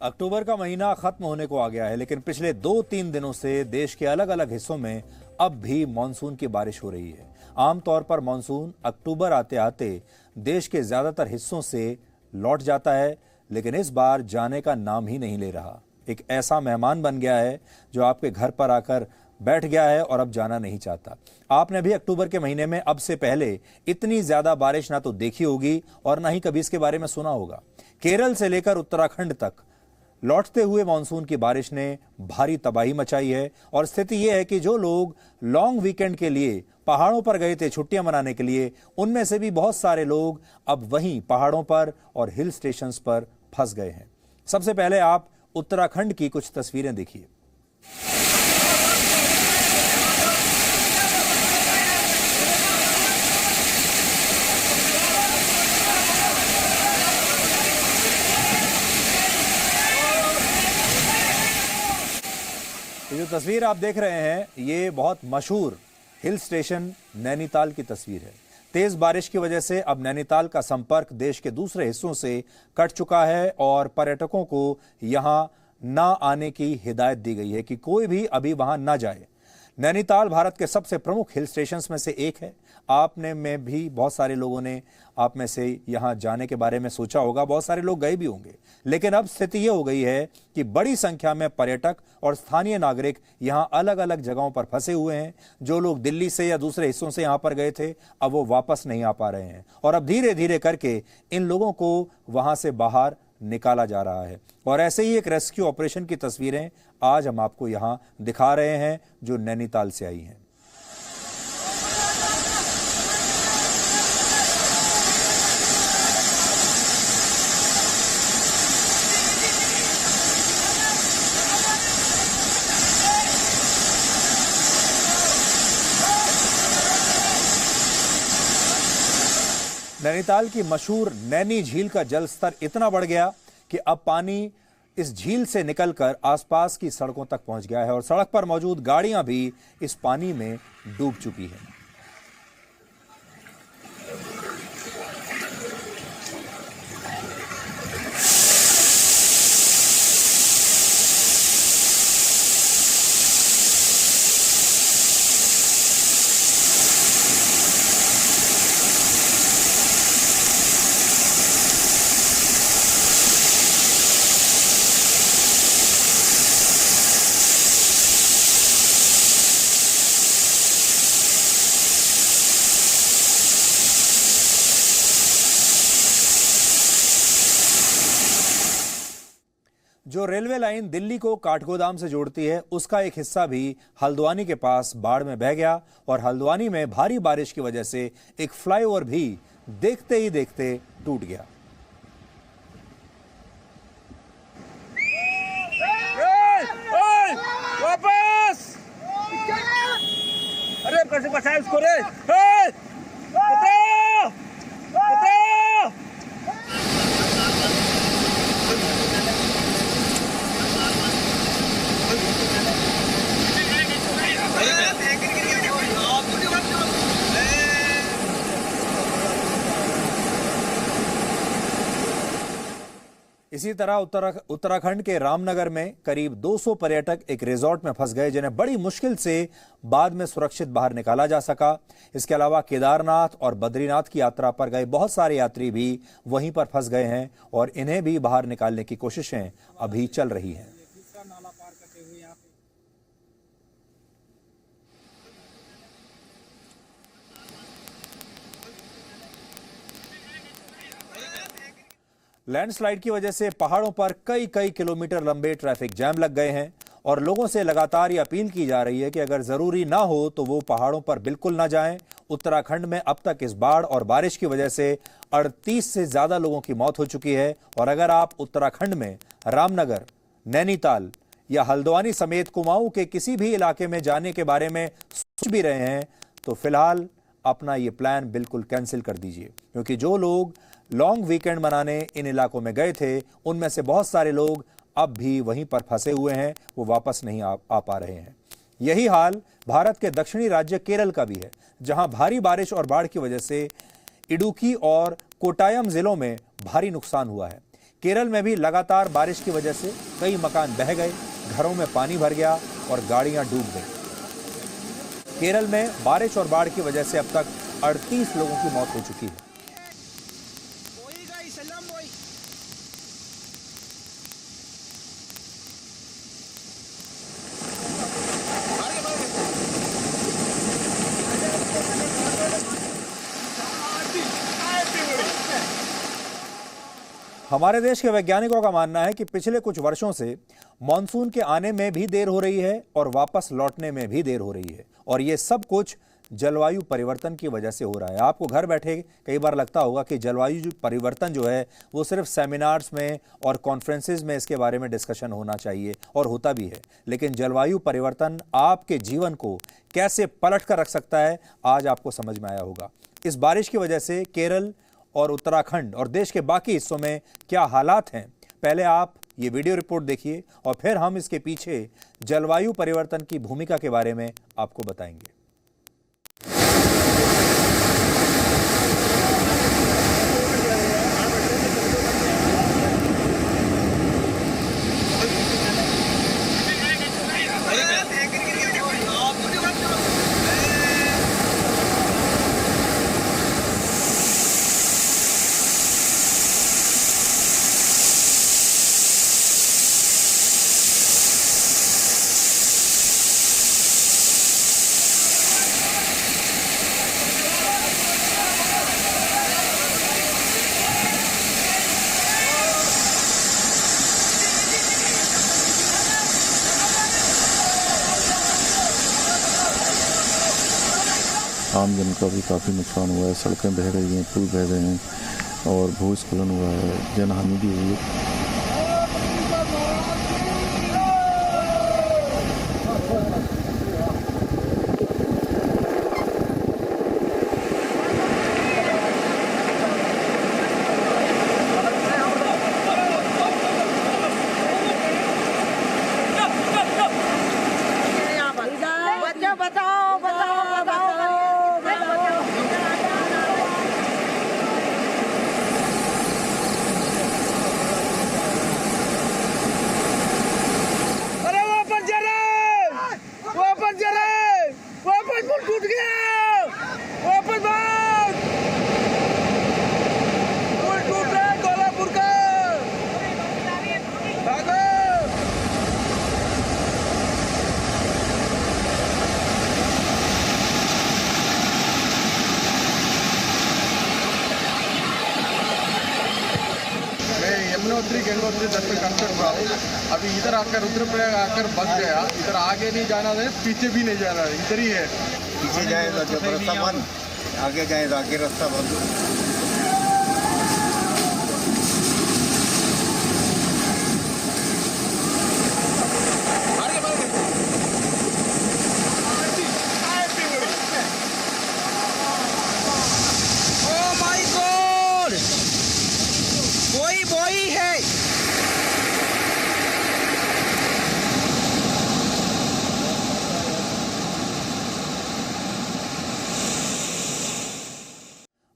अक्टूबर का महीना खत्म होने को आ गया है, लेकिन पिछले 2-3 दिनों से देश के अलग अलग हिस्सों में अब भी मानसून की बारिश हो रही है। आमतौर पर मानसून अक्टूबर आते आते देश के ज्यादातर हिस्सों से लौट जाता है, लेकिन इस बार जाने का नाम ही नहीं ले रहा। एक ऐसा मेहमान बन गया है जो आपके घर पर आकर बैठ गया है और अब जाना नहीं चाहता। आपने भी अक्टूबर के महीने में अब से पहले इतनी ज्यादा बारिश ना तो देखी होगी और ना ही कभी इसके बारे में सुना होगा। केरल से लेकर उत्तराखंड तक लौटते हुए मानसून की बारिश ने भारी तबाही मचाई है और स्थिति यह है कि जो लोग लॉन्ग वीकेंड के लिए पहाड़ों पर गए थे छुट्टियां मनाने के लिए, उनमें से भी बहुत सारे लोग अब वहीं पहाड़ों पर और हिल स्टेशंस पर फंस गए हैं। सबसे पहले आप उत्तराखंड की कुछ तस्वीरें देखिए। ये जो तस्वीर आप देख रहे हैं, ये बहुत मशहूर हिल स्टेशन नैनीताल की तस्वीर है। तेज बारिश की वजह से अब नैनीताल का संपर्क देश के दूसरे हिस्सों से कट चुका है और पर्यटकों को यहां ना आने की हिदायत दी गई है कि कोई भी अभी वहां ना जाए। नैनीताल भारत के सबसे प्रमुख हिल स्टेशंस में से एक है। आपने में भी बहुत सारे लोगों ने आप में से यहां जाने के बारे में सोचा होगा, बहुत सारे लोग गए भी होंगे, लेकिन अब स्थिति यह हो गई है कि बड़ी संख्या में पर्यटक और स्थानीय नागरिक यहां अलग अलग जगहों पर फंसे हुए हैं। जो लोग दिल्ली से या दूसरे हिस्सों से यहां पर गए थे, अब वो वापस नहीं आ पा रहे हैं और अब धीरे धीरे करके इन लोगों को वहां से बाहर निकाला जा रहा है। और ऐसे ही एक रेस्क्यू ऑपरेशन की तस्वीरें आज हम आपको यहां दिखा रहे हैं जो नैनीताल से आई हैं। नैनीताल की मशहूर नैनी झील का जल स्तर इतना बढ़ गया कि अब पानी इस झील से निकलकर आसपास की सड़कों तक पहुंच गया है और सड़क पर मौजूद गाड़ियां भी इस पानी में डूब चुकी हैं। जो रेलवे लाइन दिल्ली को काठगोदाम से जोड़ती है, उसका एक हिस्सा भी हल्द्वानी के पास बाढ़ में बह गया और हल्द्वानी में भारी बारिश की वजह से एक फ्लाईओवर भी देखते ही देखते टूट गया। वापस! अरे कैसे बचाए उसको रे? इसी तरह उत्तराखंड के रामनगर में करीब 200 पर्यटक एक रिजॉर्ट में फंस गए, जिन्हें बड़ी मुश्किल से बाद में सुरक्षित बाहर निकाला जा सका। इसके अलावा केदारनाथ और बद्रीनाथ की यात्रा पर गए बहुत सारे यात्री भी वहीं पर फंस गए हैं और इन्हें भी बाहर निकालने की कोशिशें अभी चल रही हैं। लैंडस्लाइड की वजह से पहाड़ों पर कई किलोमीटर लंबे ट्रैफिक जैम लग गए हैं और लोगों से लगातार ये अपील की जा रही है कि अगर जरूरी ना हो तो वो पहाड़ों पर बिल्कुल ना जाएं। उत्तराखंड में अब तक इस बाढ़ और बारिश की वजह से 38 से ज्यादा लोगों की मौत हो चुकी है और अगर आप उत्तराखंड में रामनगर, नैनीताल या हल्द्वानी समेत कुमाऊं के किसी भी इलाके में जाने के बारे में सोच भी रहे हैं तो फिलहाल अपना ये प्लान बिल्कुल कैंसिल कर दीजिए, क्योंकि जो लोग लॉन्ग वीकेंड मनाने इन इलाकों में गए थे, उनमें से बहुत सारे लोग अब भी वहीं पर फंसे हुए हैं, वो वापस नहीं आ पा रहे हैं। यही हाल भारत के दक्षिणी राज्य केरल का भी है, जहां भारी बारिश और बाढ़ की वजह से इडुक्की और कोट्टायम जिलों में भारी नुकसान हुआ है। केरल में भी लगातार बारिश की वजह से कई मकान बह गए, घरों में पानी भर गया और गाड़ियां डूब गई। केरल में बारिश और बाढ़ की वजह से अब तक 38 लोगों की मौत हो चुकी है। हमारे देश के वैज्ञानिकों का मानना है कि पिछले कुछ वर्षों से मॉनसून के आने में भी देर हो रही है और वापस लौटने में भी देर हो रही है, और ये सब कुछ जलवायु परिवर्तन की वजह से हो रहा है। आपको घर बैठे कई बार लगता होगा कि जलवायु परिवर्तन जो है वो सिर्फ सेमिनार्स में और कॉन्फ्रेंसेस में इसके बारे में डिस्कशन होना चाहिए, और होता भी है, लेकिन जलवायु परिवर्तन आपके जीवन को कैसे पलट कर रख सकता है आज आपको समझ में आया होगा। इस बारिश की वजह से केरल और उत्तराखंड और देश के बाकी हिस्सों में क्या हालात हैं, पहले आप ये वीडियो रिपोर्ट देखिए और फिर हम इसके पीछे जलवायु परिवर्तन की भूमिका के बारे में आपको बताएंगे। आम जन का भी काफ़ी नुकसान हुआ है। सड़कें बह रही हैं, पुल बह गए हैं और भूस्खलन हुआ है, जनहानि भी हुई है। गंगोत्री दर पे काम कर रहा हूँ। अभी इधर आकर रुद्रप्रयाग आकर बच गया। इधर आगे नहीं जाना है, पीछे भी नहीं जाना है, इधर ही है। पीछे जाएगा जो रास्ता बंद, आगे जाएगा आगे रास्ता बंद।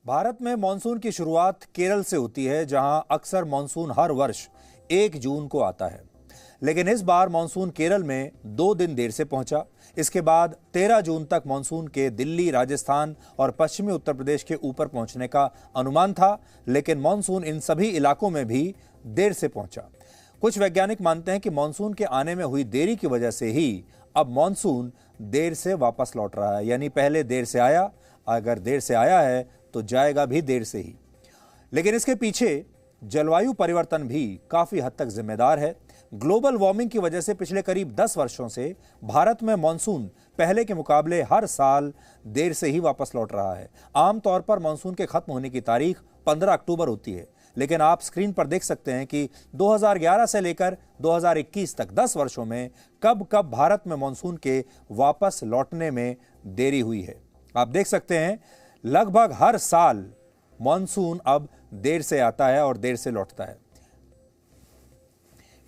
भारत में मॉनसून की शुरुआत केरल से होती है, जहां अक्सर मॉनसून हर वर्ष 1 जून को आता है, लेकिन इस बार मॉनसून केरल में 2 दिन देर से पहुंचा। इसके बाद 13 जून तक मॉनसून के दिल्ली, राजस्थान और पश्चिमी उत्तर प्रदेश के ऊपर पहुंचने का अनुमान था, लेकिन मॉनसून इन सभी इलाकों में भी देर से पहुंचा। कुछ वैज्ञानिक मानते हैं कि मॉनसून के आने में हुई देरी की वजह से ही अब मॉनसून देर से वापस लौट रहा है, यानी पहले देर से आया, अगर देर से आया है तो जाएगा भी देर से ही। लेकिन इसके पीछे जलवायु परिवर्तन भी काफी हद तक जिम्मेदार है। ग्लोबल वार्मिंग की वजह से पिछले करीब 10 वर्षों से भारत में मॉनसून पहले के मुकाबले हर साल देर से ही वापस लौट रहा है। आमतौर पर मॉनसून के खत्म होने की तारीख 15 अक्टूबर होती है, लेकिन आप स्क्रीन पर देख सकते हैं कि 2011 से लेकर 2021 तक 10 वर्षों में कब कब भारत में मॉनसून के वापस लौटने में देरी हुई है। आप देख सकते हैं लगभग हर साल मॉनसून अब देर से आता है और देर से लौटता है।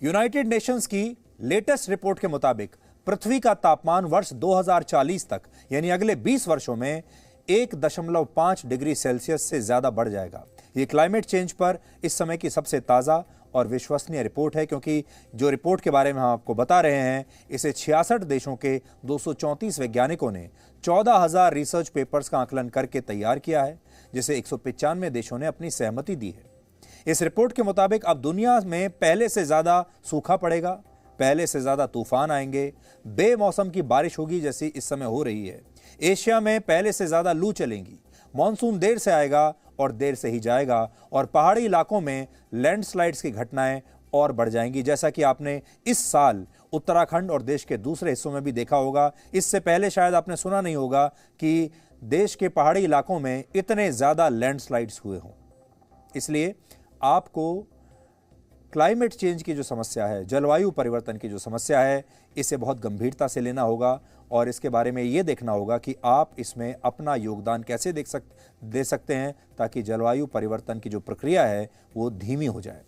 यूनाइटेड नेशंस की लेटेस्ट रिपोर्ट के मुताबिक पृथ्वी का तापमान वर्ष 2040 तक यानी अगले 20 वर्षों में 1.5 डिग्री सेल्सियस से ज्यादा बढ़ जाएगा। यह क्लाइमेट चेंज पर इस समय की सबसे ताजा और विश्वसनीय रिपोर्ट है, क्योंकि जो रिपोर्ट के बारे में हम आपको बता रहे हैं इसे 66 देशों के 234 वैज्ञानिकों ने 14,000 रिसर्च पेपर्स का आकलन करके तैयार किया है, जिसे 195 देशों ने अपनी सहमति दी है। इस रिपोर्ट के मुताबिक अब दुनिया में पहले से ज्यादा सूखा पड़ेगा, पहले से ज्यादा तूफान आएंगे, बेमौसम की बारिश होगी जैसी इस समय हो रही है। एशिया में पहले से ज्यादा लू चलेंगी, मॉनसून देर से आएगा और देर से ही जाएगा, और पहाड़ी इलाकों में लैंडस्लाइड्स की घटनाएं और बढ़ जाएंगी, जैसा कि आपने इस साल उत्तराखंड और देश के दूसरे हिस्सों में भी देखा होगा। इससे पहले शायद आपने सुना नहीं होगा कि देश के पहाड़ी इलाकों में इतने ज्यादा लैंडस्लाइड्स हुए हों। इसलिए आपको क्लाइमेट चेंज की जो समस्या है, जलवायु परिवर्तन की जो समस्या है, इसे बहुत गंभीरता से लेना होगा और इसके बारे में ये देखना होगा कि आप इसमें अपना योगदान कैसे दे सकते हैं ताकि जलवायु परिवर्तन की जो प्रक्रिया है वो धीमी हो जाए।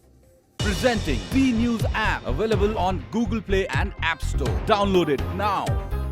Presenting B News app, available on Google Play and App Store. Download it now.